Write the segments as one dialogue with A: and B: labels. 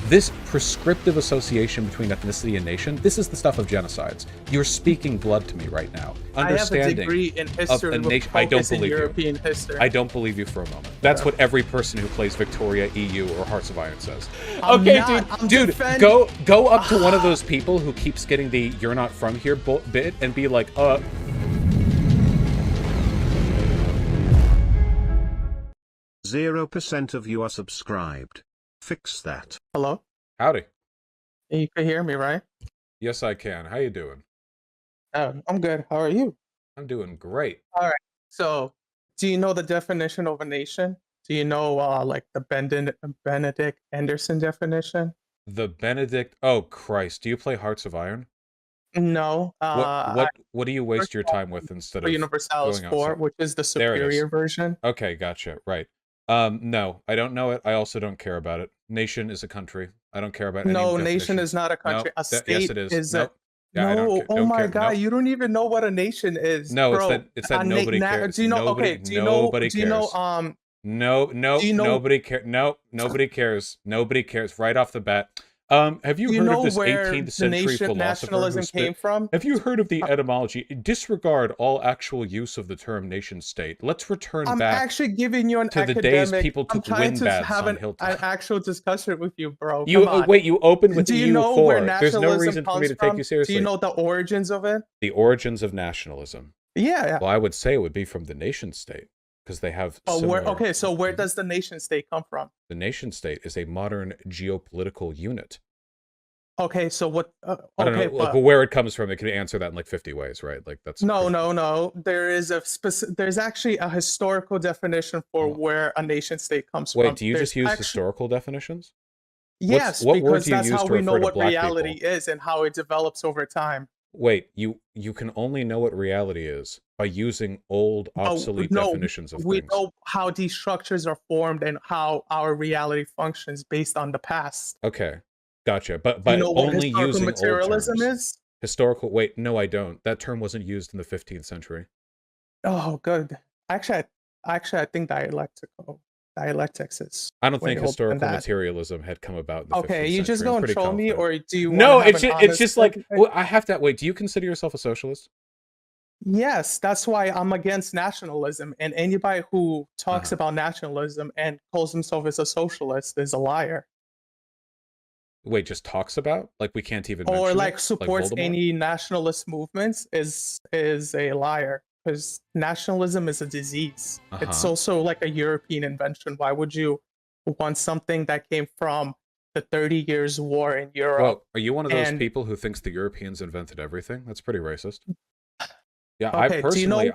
A: This prescriptive association between ethnicity and nation, this is the stuff of genocides. You're speaking blood to me right now. Understanding
B: I have a degree in history with
A: I don't
B: focus in
A: believe
B: European
A: you.
B: history.
A: I don't believe you for a moment. That's what every person who plays Victoria, EU, or Hearts of Iron says.
B: I'm
A: Okay,
B: not,
A: dude, go up to one of those people who keeps getting the "you're not from here" bit and be like,
C: 0% of you are subscribed. Fix that.
B: Hello?
A: Howdy.
B: You can hear me, right?
A: Yes, I can. How you doing?
B: Oh, I'm good. How are you?
A: I'm doing great.
B: All right. So, do you know the definition of a nation? Do you know, like the Benedict Anderson definition?
A: The Benedict. Oh Christ! Do you play Hearts of Iron?
B: No.
A: What do you waste your time with instead of
B: Universalis
A: going
B: 4,
A: outside?
B: which is the
A: There it is.
B: superior version.
A: Okay, gotcha. Right. No, I don't know it. I also don't care about it. Nation is a country. I don't care about any
B: No,
A: definition.
B: nation is not a country.
A: No,
B: A state
A: yes, it is.
B: a...
A: Yeah,
B: no, oh
A: don't
B: my
A: care.
B: God,
A: Nope.
B: you don't even know what a nation is.
A: No,
B: bro.
A: it's that nobody cares.
B: Do you know?
A: Nobody,
B: Okay, do you know?
A: nobody
B: Do you know?
A: cares. No, nobody cares. No, nobody cares. Nobody cares. Right off the bat. Have you heard of this 18th century philosopher?
B: Nationalism came from?
A: Have you heard of the etymology? Disregard all actual use of the term nation state. Let's return back.
B: I'm actually giving you an
A: to the days people took windbaths on Hilltop.
B: An actual discussion with you, bro.
A: Wait, you opened with the EU4. There's no reason for me to take you seriously.
B: Do you know the origins of it?
A: The origins of nationalism.
B: Yeah.
A: Well, I would say it would be from the nation state. Because they have
B: okay, so where does the nation state come from?
A: The nation state is a modern geopolitical unit.
B: Okay, so what?
A: I don't know, but where it comes from, it can answer that in like 50 ways, right? Like that's
B: no. There is there's actually a historical definition for where a nation state comes from.
A: Wait, do you just use historical definitions?
B: Yes,
A: what word
B: because
A: do you
B: that's
A: use
B: how
A: to
B: we
A: refer
B: know
A: to
B: what
A: black
B: reality
A: people?
B: is and how it develops over time.
A: Wait, you can only know what reality is by using old, obsolete definitions of things.
B: We know how these structures are formed and how our reality functions based on the past.
A: Okay, gotcha. But
B: you know
A: only
B: what
A: using
B: materialism
A: old terms.
B: is?
A: Historical. Wait, no, I don't. That term wasn't used in the 15th century.
B: Oh, good. Actually, I think dialectics is.
A: I don't think historical materialism had come about in the 15th century.
B: Okay, you just go and troll me, or do you?
A: No, it's just like I have to wait. Do you consider yourself a socialist?
B: Yes, that's why I'm against nationalism, and anybody who talks about nationalism and calls himself as a socialist is a liar.
A: Wait, just talks about? Like we can't even
B: or
A: mention
B: like
A: it?
B: supports
A: like
B: any nationalist movements is a liar, because nationalism is a disease. It's also like a European invention. Why would you want something that came from the 30 Years' War in Europe?
A: Well, are you one of those people who thinks the Europeans invented everything? That's pretty racist. Yeah, okay,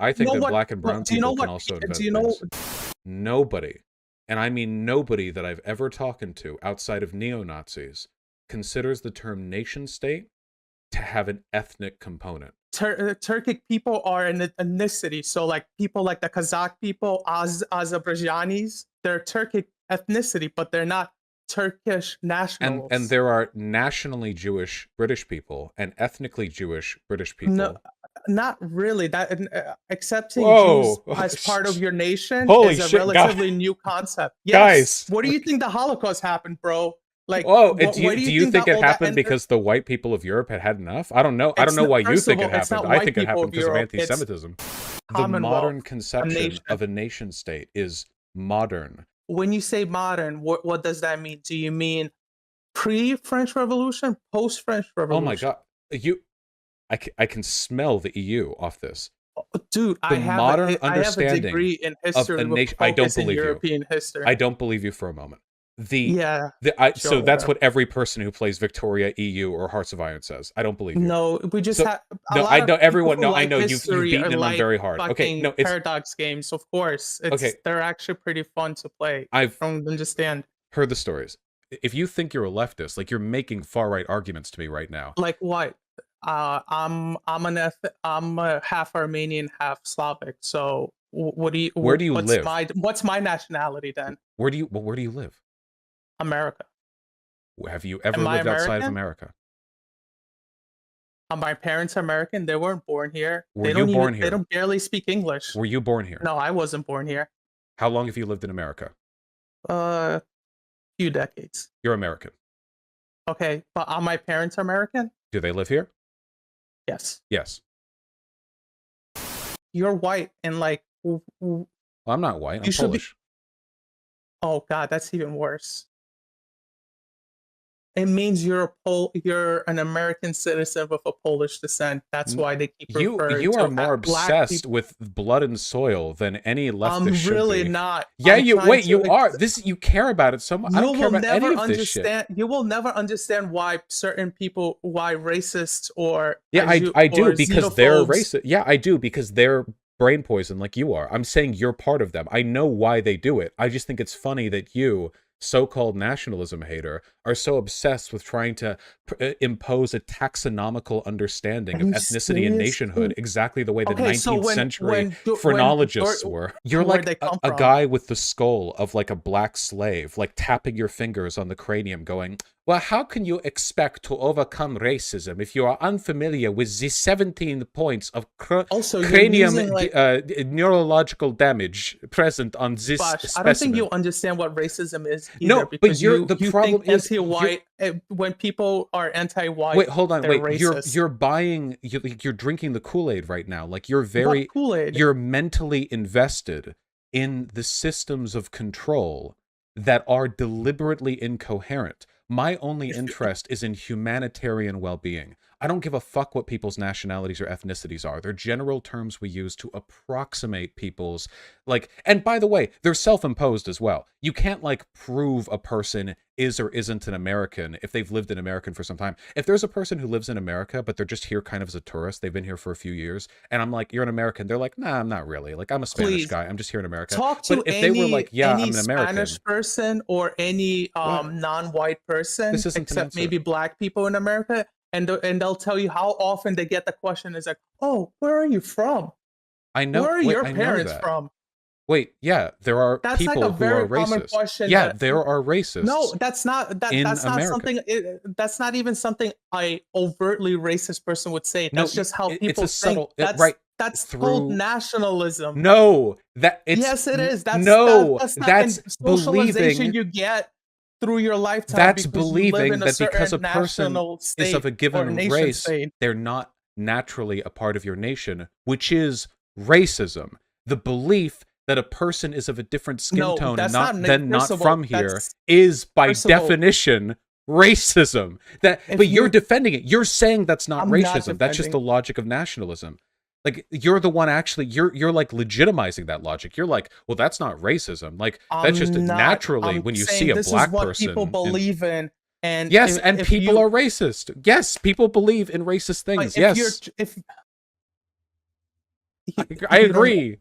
A: I think that black and brown people can also invent things. Nobody, and I mean nobody that I've ever talked to outside of neo-Nazis considers the term nation state to have an ethnic component.
B: Turkic people are an ethnicity. So like people like the Kazakh people, Azerbaijanis, they're Turkic ethnicity, but they're not Turkish nationals.
A: And there are nationally Jewish British people and ethnically Jewish British people.
B: No, not really. That accepting Jews as part of your nation is a relatively new concept. Yes.
A: Guys,
B: what do you think the Holocaust happened, bro? Like,
A: do you think it happened because the white people of Europe had enough? I don't know. I don't know why you think it happened. I think it happened because of anti-Semitism. The modern conception of a nation state is modern.
B: When you say modern, what does that mean? Do you mean pre-French Revolution, post-French Revolution?
A: Oh my God, I can smell the EU off this.
B: Dude, I have a degree in history with focus in European history.
A: I don't believe you for a moment. So that's what every person who plays Victoria, EU, or Hearts of Iron says. I don't believe you.
B: No, we just have.
A: I know everyone. No, I know you've beaten them on very hard. Okay, no, it's
B: paradox games. Of course, they're actually pretty fun to play.
A: I
B: don't understand.
A: Heard the stories. If you think you're a leftist, like you're making far right arguments to me right now.
B: Like what? I'm a half Armenian, half Slavic. So what do you?
A: Where do you live?
B: What's my nationality then?
A: Where do you live?
B: America.
A: Have you ever lived outside of America?
B: My parents are American. They weren't born here.
A: Were you born here?
B: They don't barely speak English.
A: Were you born here?
B: No, I wasn't born here.
A: How long have you lived in America?
B: Few decades.
A: You're American.
B: Okay, but are my parents American?
A: Do they live here?
B: Yes.
A: Yes.
B: You're white and like...
A: Well, I'm not white. I'm Polish.
B: Oh God, that's even worse. It means you're an American citizen with a Polish descent. That's why they keep referring
A: you
B: to
A: are more obsessed with blood and soil than any leftist should be.
B: I'm really not.
A: Yeah, you are. You care about it so much. I don't care about any of this shit.
B: You will never understand why certain people, why racists or
A: I do because they're racist. Yeah, I do because they're brain poison like you are. I'm saying you're part of them. I know why they do it. I just think it's funny that you, so-called nationalism hater, are so obsessed with trying to impose a taxonomical understanding of ethnicity and nationhood exactly the way the 19th century phrenologists were. You're like a guy with the skull of like a black slave, like tapping your fingers on the cranium going, well, how can you expect to overcome racism if you are unfamiliar with the 17 points of cranium neurological damage present on this specimen?
B: I don't think you understand what racism is either.
A: No, but the problem is
B: anti-white. When people are anti-white,
A: wait, hold on, wait.
B: Racist.
A: You're drinking the Kool-Aid right now. Like you're mentally invested in the systems of control that are deliberately incoherent. My only interest is in humanitarian well-being. I don't give a fuck what people's nationalities or ethnicities are. They're general terms we use to approximate people's, like, and by the way, they're self-imposed as well. You can't, like, prove a person is or isn't an American if they've lived in America for some time. If there's a person who lives in America, but they're just here kind of as a tourist, they've been here for a few years, and I'm like, you're an American, they're like, nah, I'm not really. Like, I'm a Spanish guy. I'm just here in America.
B: Talk to
A: if they were like, yeah, I'm an American.
B: Spanish person or any non-white person, except maybe black people in America, and they'll tell you how often they get the question is like, oh, where are you from?
A: I know.
B: Where are your parents from?
A: Wait, yeah, there are people
B: like
A: who are racist. Yeah, there are racists.
B: No, that's not something. That's not even something a overtly racist person would say. That's just how people think. That's called nationalism.
A: No,
B: yes, it is. That's
A: believing
B: you get through your lifetime.
A: That's believing that because a person is of a given race, they're not naturally a part of your nation, which is racism. The belief that a person is of a different skin tone and not from here is by definition racism. But you're defending it. You're saying that's not racism. That's just the logic of nationalism. Like, you're the one actually, you're like legitimizing that logic. You're like, well, that's not racism. Like, that's just naturally when you see a black person.
B: This is what people believe in. And
A: yes, and people are racist. Yes, people believe in racist things. Yes. I agree.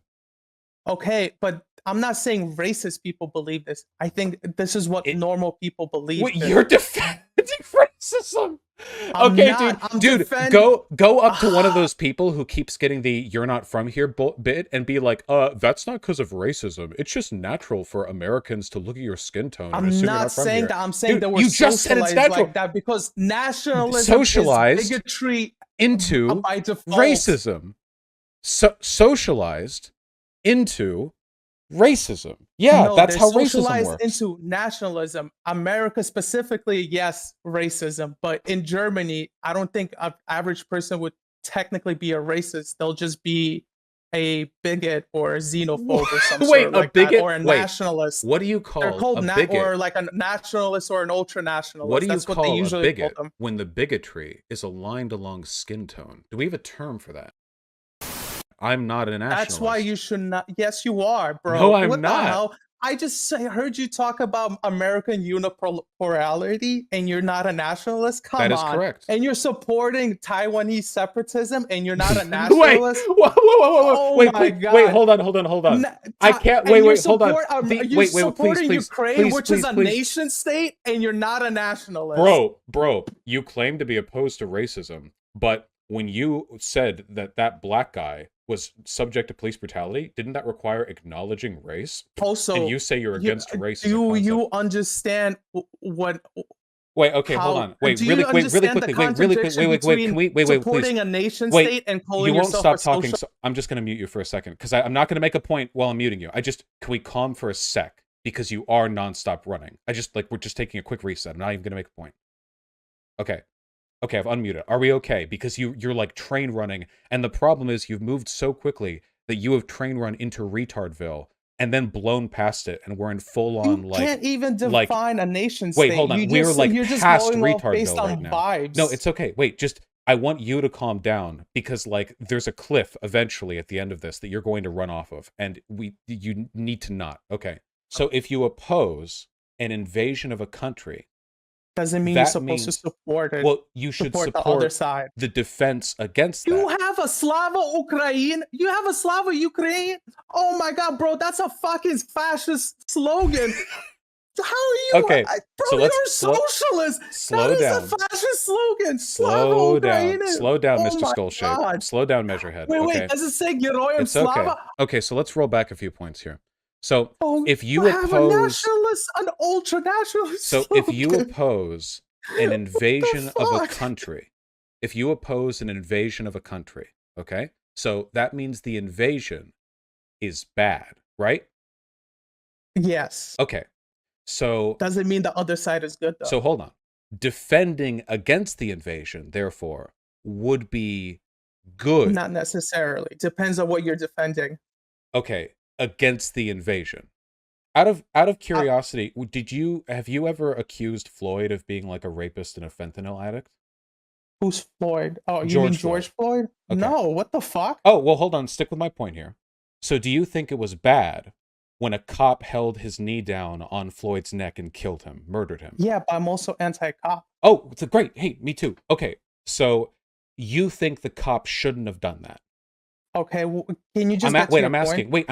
B: Okay, but I'm not saying racist people believe this. I think this is what normal people believe.
A: Wait, you're defending racism? Okay, dude, go up to one of those people who keeps getting the "you're not from here" bit and be like, that's not because of racism. It's just natural for Americans to look at your skin tone.
B: I'm not saying that. I'm saying that we're
A: just said it's natural
B: like that because nationalism
A: socialized
B: is bigotry
A: into
B: by default.
A: Racism. Socialized into racism. Yeah,
B: no,
A: that's how racism works.
B: Into nationalism. America specifically, yes, racism. But in Germany, I don't think an average person would technically be a racist. They'll just be a bigot or a xenophobe or something.
A: Wait, bigot
B: or a nationalist.
A: What do you call
B: They're called
A: a bigot?
B: Or like a nationalist or an ultra nationalist.
A: What do you call a bigot when the bigotry is aligned along skin tone? Do we have a term for that? I'm not a nationalist.
B: That's why you should not. Yes, you are, bro.
A: No, I'm not.
B: I just heard you talk about American unipolarity, and you're not a nationalist. Come on,
A: that is correct.
B: And you're supporting Taiwanese separatism, and you're not a nationalist.
A: Wait, wait, hold on. I can't. Wait, hold on.
B: You're supporting Ukraine, which is a nation state, and you're not a nationalist.
A: Bro, you claim to be opposed to racism, but when you said that black guy was subject to police brutality, didn't that require acknowledging race?
B: Also,
A: and you say you're against race.
B: Do you understand what?
A: Wait, okay, hold on. Wait, really quickly. Can we
B: supporting a nation state and calling yourself
A: you won't stop talking. So I'm just going to mute you for a second because I'm not going to make a point while I'm muting you. Can we calm for a sec because you are nonstop running? We're just taking a quick reset. I'm not even going to make a point. Okay. Okay, I've unmuted. Are we okay? Because you're like train running, and the problem is you've moved so quickly that you have train run into Retardville and then blown past it, and we're in full on like.
B: You can't even define a nation state.
A: Wait, hold on. We're like past Retardville right now.
B: Vibes.
A: No, it's okay. Wait, just I want you to calm down because like there's a cliff eventually at the end of this that you're going to run off of, and you need to not. Okay. So if you oppose an invasion of a country,
B: doesn't mean you're supposed to support it.
A: Well, you should support
B: the other side.
A: The defense against that.
B: You have a Slava Ukraine. You have a Slava Ukraine. Oh my God, bro, that's a fucking fascist slogan. How are you?
A: Okay,
B: bro,
A: so
B: you're a socialist.
A: Slow down.
B: That is a fascist slogan.
A: Slow down. Slow down, Mr. Skullshape. Slow down, Measurehead.
B: Wait. Does it say Geroyam Slava?
A: Okay, so let's roll back a few points here. So if you
B: have a nationalist, an ultra nationalist.
A: So if you oppose an invasion of a country, okay? So that means the invasion is bad, right?
B: Yes.
A: Okay. So
B: doesn't mean the other side is good though.
A: So hold on. Defending against the invasion, therefore, would be good.
B: Not necessarily. Depends on what you're defending.
A: Okay. Against the invasion. Out of curiosity, have you ever accused Floyd of being like a rapist and a fentanyl addict?
B: Who's Floyd? Oh, you mean George Floyd? Okay. No, what the fuck?
A: Oh, well, hold on. Stick with my point here. So do you think it was bad when a cop held his knee down on Floyd's neck and killed him, murdered him?
B: Yeah, but I'm also anti-cop.
A: Oh, great. Hey, me too. Okay, so you think the cop shouldn't have done that?
B: Okay, well, can you just
A: I'm asking. Wait,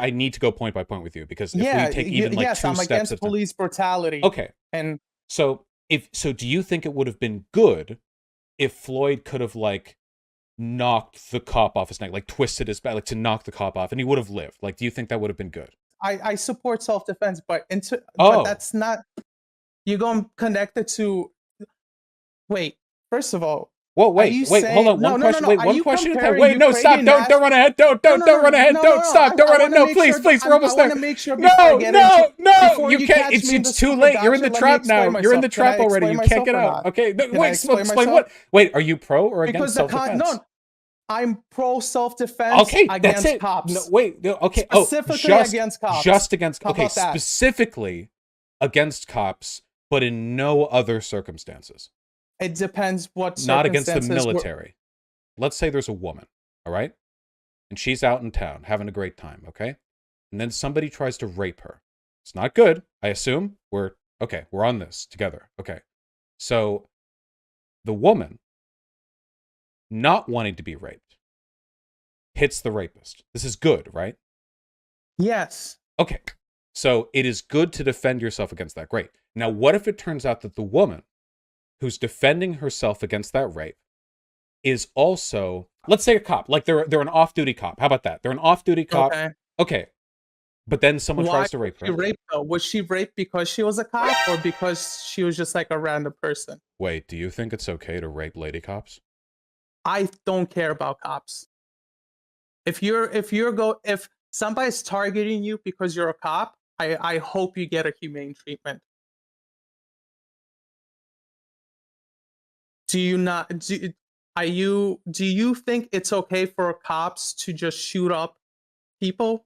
A: I need to go point by point with you because if we take even like 2 steps
B: I'm against police brutality.
A: Okay.
B: And
A: so do you think it would have been good if Floyd could have like knocked the cop off his neck, like twisted his back, like to knock the cop off, and he would have lived? Like, do you think that would have been good?
B: I support self-defense, but that's not. You're going to connect it to. Wait, first of all.
A: Whoa, wait, hold on. One question. Wait, one question at a time. Wait, no, stop. Don't run ahead. Don't run ahead. Don't stop. Don't run ahead. No, please. We're almost there. No. You can't. It's too late. You're in the trap now. You're in the trap already. You can't get out. Okay. Wait, explain what? Wait, are you pro or against self-defense?
B: No, I'm pro self-defense.
A: Okay,
B: against
A: that's it.
B: Cops.
A: No, wait. Okay.
B: Specifically against cops.
A: Just against. Okay, specifically against cops, but in no other circumstances.
B: It depends what
A: circumstances. Not against the military. Let's say there's a woman, all right? And she's out in town having a great time, okay? And then somebody tries to rape her. It's not good, I assume. We're on this together. Okay. So the woman, not wanting to be raped, hits the rapist. This is good, right?
B: Yes.
A: Okay. So it is good to defend yourself against that. Great. Now, what if it turns out that the woman who's defending herself against that rape is also, let's say, a cop, like they're an off-duty cop. How about that? They're an off-duty cop. Okay. But then someone tries to rape her.
B: Was she raped because she was a cop or because she was just like a random person?
A: Wait, do you think it's okay to rape lady cops?
B: I don't care about cops. If somebody's targeting you because you're a cop, I hope you get a humane treatment. Do you think it's okay for cops to just shoot up people?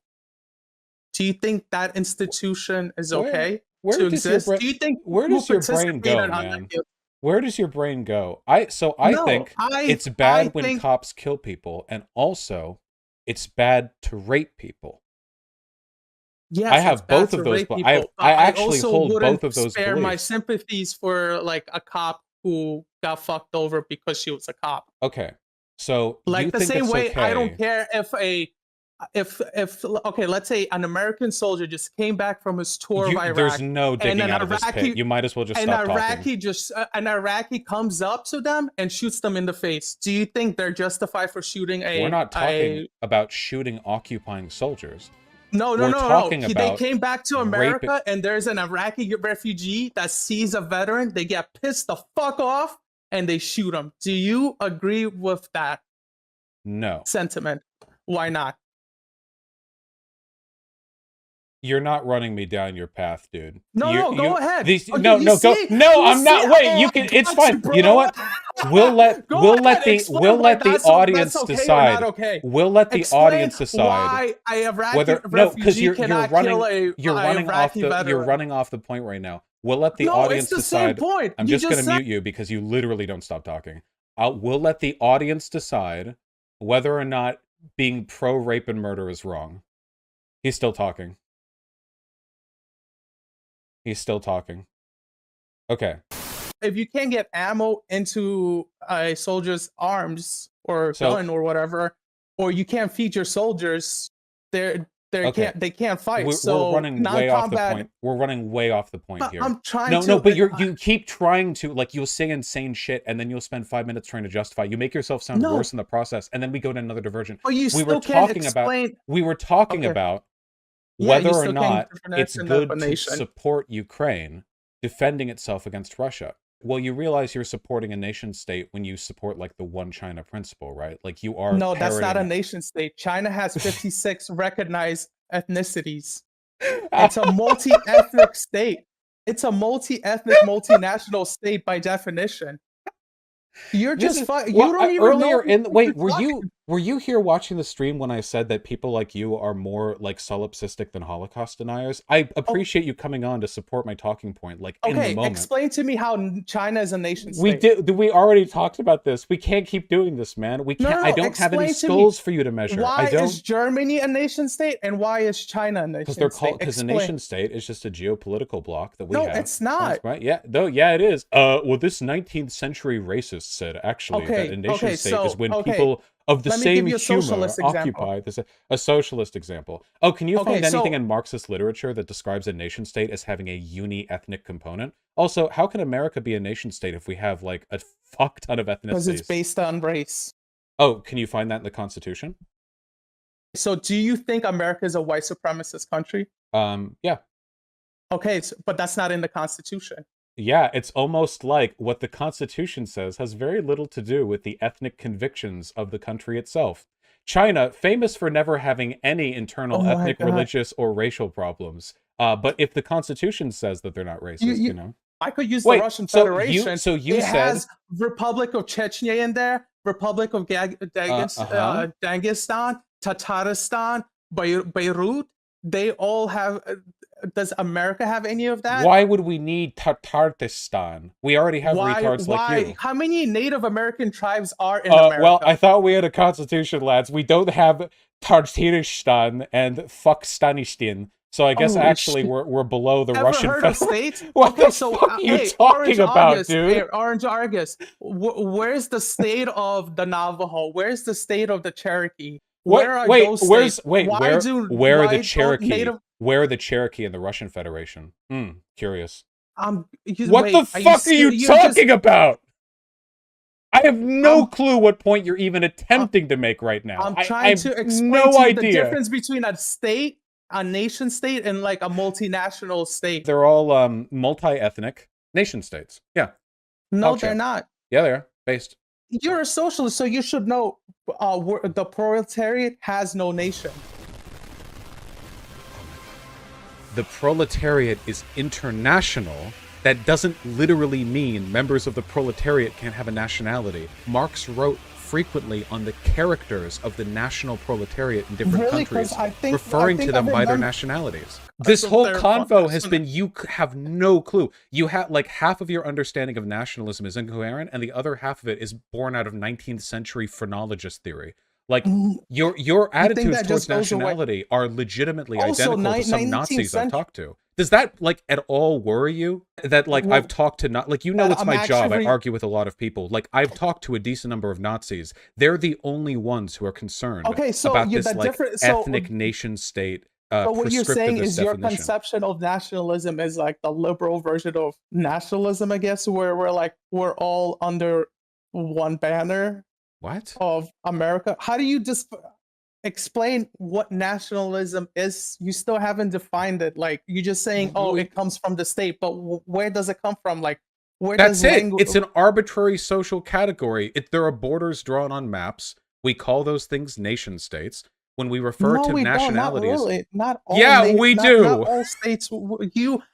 B: Do you think that institution is okay to exist? Do you think
A: where does your brain go, man? Where does your brain go? I think it's bad when cops kill people, and also it's bad to rape people.
B: Yes,
A: I have both of those. I actually hold both of those.
B: Spare my sympathies for like a cop who got fucked over because she was a cop.
A: Okay, so
B: like the same way, I don't care if let's say an American soldier just came back from his tour of Iraq.
A: There's no digging out of this pit. You might as well just stop talking.
B: An Iraqi comes up to them and shoots them in the face. Do you think they're justified for shooting
A: We're not talking about shooting occupying soldiers.
B: No. They came back to America and there's an Iraqi refugee that sees a veteran. They get pissed the fuck off and they shoot him. Do you agree with that?
A: No.
B: Sentiment. Why not?
A: You're not running me down your path, dude.
B: No, go ahead.
A: No, I'm not. Wait, you can. It's fine. You know what? We'll let the audience decide. We'll let the audience decide whether because you're running off the point right now. We'll let the audience decide. I'm just going to mute you because you literally don't stop talking. We'll let the audience decide whether or not being pro rape and murder is wrong. He's still talking. He's still talking. Okay.
B: If you can't get ammo into a soldier's arms or gun or whatever, or you can't feed your soldiers, they can't fight.
A: We're running way off the point. We're running way off the point here.
B: I'm trying to.
A: No, but you keep trying to, like, you'll say insane shit, and then you'll spend 5 minutes trying to justify. You make yourself sound worse in the process, and then we go to another diversion.
B: But you
A: we were talking about whether or not it's good to support Ukraine defending itself against Russia. Well, you realize you're supporting a nation state when you support, like, the one China principle, right? Like, you are.
B: No, that's not a nation state. China has 56 recognized ethnicities. It's a multi-ethnic state. It's a multi-ethnic, multinational state by definition. You're just you don't even
A: earlier
B: know.
A: Wait, were you here watching the stream when I said that people like you are more like solipsistic than Holocaust deniers? I appreciate you coming on to support my talking point, like, in the moment.
B: Explain to me how China is a nation state.
A: We already talked about this. We can't keep doing this, man. We can't. I don't have any skulls for you to measure.
B: Why is Germany a nation state and why is China a nation state?
A: Because a nation state is just a geopolitical block that we have.
B: No, it's not.
A: Right? Yeah, it is. Well, this 19th century racist said actually that a nation state is when people of the same humor occupy a socialist example. Oh, can you find anything in Marxist literature that describes a nation state as having a uni-ethnic component? Also, how can America be a nation state if we have, like, a fuck ton of ethnicities?
B: Because it's based on race.
A: Oh, can you find that in the Constitution?
B: So do you think America is a white supremacist country?
A: Yeah.
B: Okay, but that's not in the Constitution.
A: Yeah, it's almost like what the Constitution says has very little to do with the ethnic convictions of the country itself. China, famous for never having any internal ethnic, religious, or racial problems. But if the Constitution says that they're not racist, you know.
B: I could use the Russian Federation.
A: It
B: has Republic of Chechnya in there, Republic of Dagestan, Tatarstan, Beirut. They all have. Does America have any of that?
A: Why would we need Tatarstan? We already have retards like you.
B: How many Native American tribes are in America?
A: Well, I thought we had a constitution, lads. We don't have Tatarstan and Fuckstanistan. So I guess actually we're below the Russian
B: state.
A: What the fuck are you talking about, dude?
B: Hey, Orange Argus. Where's the state of the Navajo? Where's the state of the Cherokee? Where are the Cherokee?
A: Where are the Cherokee in the Russian Federation? Curious.
B: What
A: the fuck are you talking about? I have no clue what point you're even attempting to make right now.
B: I'm trying to explain the difference between a state, a nation state, and like a multinational state.
A: They're all multi-ethnic nation states. Yeah.
B: No, they're not.
A: Yeah, they are. Based.
B: You're a socialist, so you should know the proletariat has no nation.
A: The proletariat is international. That doesn't literally mean members of the proletariat can't have a nationality. Marx wrote frequently on the characters of the national proletariat in different countries, referring to them by their nationalities. This whole convo has been, you have no clue. You have, like, half of your understanding of nationalism is incoherent, and the other half of it is born out of 19th century phrenologist theory. Like, your attitudes towards nationality are legitimately identical to some Nazis I've talked to. Does that, like, at all worry you? That, like, I've talked to, like, you know, it's my job. I argue with a lot of people. Like, I've talked to a decent number of Nazis. They're the only ones who are concerned about this, like, ethnic nation state.
B: But what you're saying is your conception of nationalism is like the liberal version of nationalism, I guess, where we're all under one banner.
A: What?
B: Of America. How do you just explain what nationalism is? You still haven't defined it. Like, you're just saying, oh, it comes from the state, but where does it come from? Like, where
A: That's it. It's an arbitrary social category. There are borders drawn on maps. We call those things nation states. When we refer to nationalities,
B: not all.
A: Yeah, we do.
B: Not all states.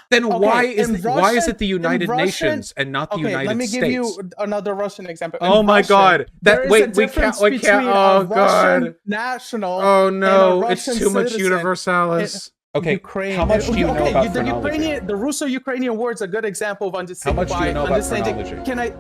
A: Then why is it the United Nations and not the United States?
B: Let me give you another Russian example.
A: Oh my God! We can't. Oh God!
B: National.
A: Oh no! It's too much universalis. Okay,
B: Ukraine.
A: How much do you know about phrenology?
B: The Russo-Ukrainian war is a good example of understanding.
A: How much do you know about phrenology?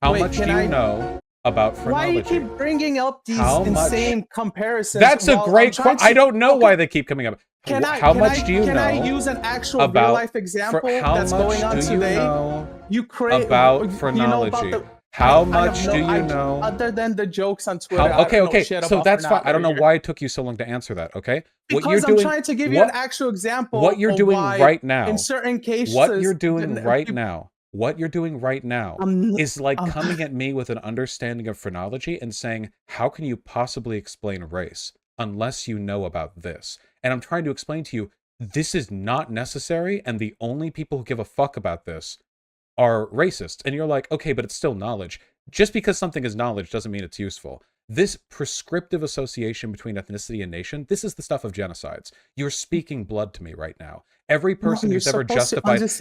A: How much do you know about phrenology?
B: Why do you keep bringing up these insane comparisons?
A: That's a great question. I don't know why they keep coming up. How much do you know?
B: Can I use an actual real-life example that's going on today?
A: Ukraine about phrenology. How much do you know?
B: Other than the jokes on Twitter.
A: Okay. So that's fine. I don't know why it took you so long to answer that. Okay.
B: Because I'm trying to give you an actual example.
A: What you're doing right now.
B: In certain cases.
A: What you're doing right now. What you're doing right now is like coming at me with an understanding of phrenology and saying, how can you possibly explain race unless you know about this? And I'm trying to explain to you, this is not necessary, and the only people who give a fuck about this are racists. And you're like, okay, but it's still knowledge. Just because something is knowledge doesn't mean it's useful. This prescriptive association between ethnicity and nation, this is the stuff of genocides. You're speaking blood to me right now. Every person who's ever justified this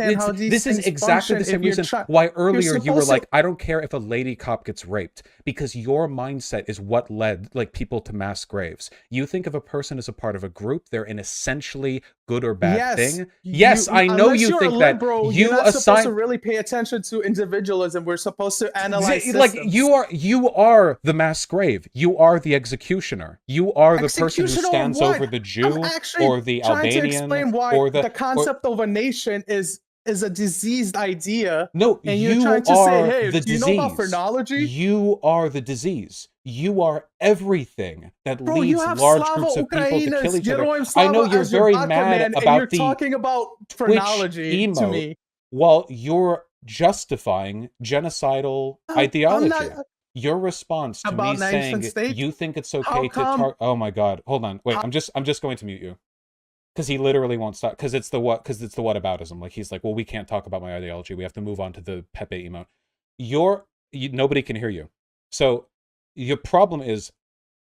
A: is exactly the same reason why earlier you were like, I don't care if a lady cop gets raped, because your mindset is what led like people to mass graves. You think of a person as a part of a group, they're an essentially good or bad thing. Yes, I know you think that. You're not supposed to
B: really pay attention to individualism. We're supposed to analyze systems.
A: Like you are the mass grave. You are the executioner. You are the person who stands over the Jew or the Albanian or the
B: concept of a nation is a diseased idea.
A: No,
B: and you're trying to say, hey, do you know about phrenology?
A: You are the disease. You are everything that leads large groups of people to kill each other. I know you're very mad about the
B: talking about phrenology to me.
A: While you're justifying genocidal ideology. Your response to me saying you think it's okay to target. Oh my God! Hold on, wait. I'm just going to mute you. Because he literally won't stop. Because it's the whataboutism. Like he's like, well, we can't talk about my ideology. We have to move on to the Pepe emote. Nobody can hear you. So your problem is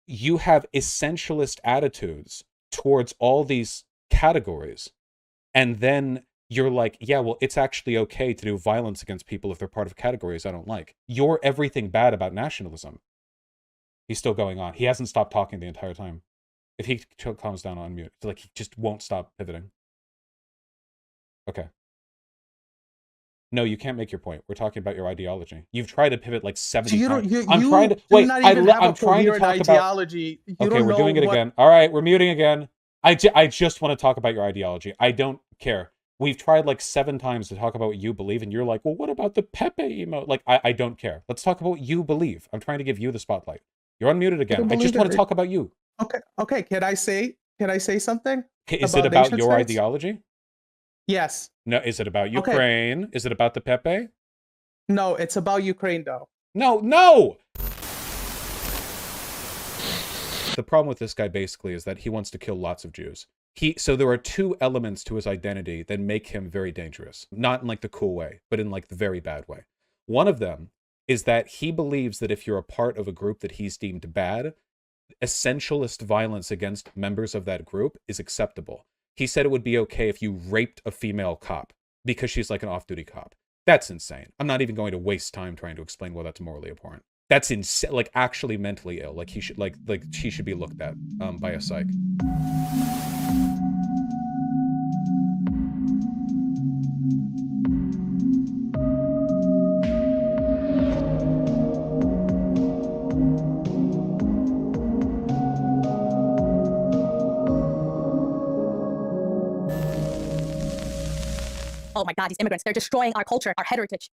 A: you have essentialist attitudes towards all these categories, and then you're like, yeah, well, it's actually okay to do violence against people if they're part of categories I don't like. You're everything bad about nationalism. He's still going on. He hasn't stopped talking the entire time. If he calms down on mute, like he just won't stop pivoting. Okay. No, you can't make your point. We're talking about your ideology. You've tried to pivot like 70 times. I'm trying to wait. I'm trying to talk
B: ideology.
A: Okay, we're doing it again. All right, we're muting again. I just want to talk about your ideology. I don't care. We've tried like 7 times to talk about what you believe, and you're like, well, what about the Pepe emote? Like, I don't care. Let's talk about what you believe. I'm trying to give you the spotlight. You're unmuted again. I just want to talk about you.
B: Okay. Can I say something?
A: Is it about your ideology?
B: Yes.
A: No. Is it about Ukraine? Is it about the Pepe?
B: No, it's about Ukraine though.
A: No. The problem with this guy basically is that he wants to kill lots of Jews. So there are 2 elements to his identity that make him very dangerous. Not in like the cool way, but in like the very bad way. One of them is that he believes that if you're a part of a group that he's deemed bad, essentialist violence against members of that group is acceptable. He said it would be okay if you raped a female cop because she's like an off-duty cop. That's insane. I'm not even going to waste time trying to explain why that's morally abhorrent. That's insane. Like actually mentally ill. Like he should like she should be looked at by a psych.
D: Oh my God, these immigrants, they're destroying our culture, our heritage.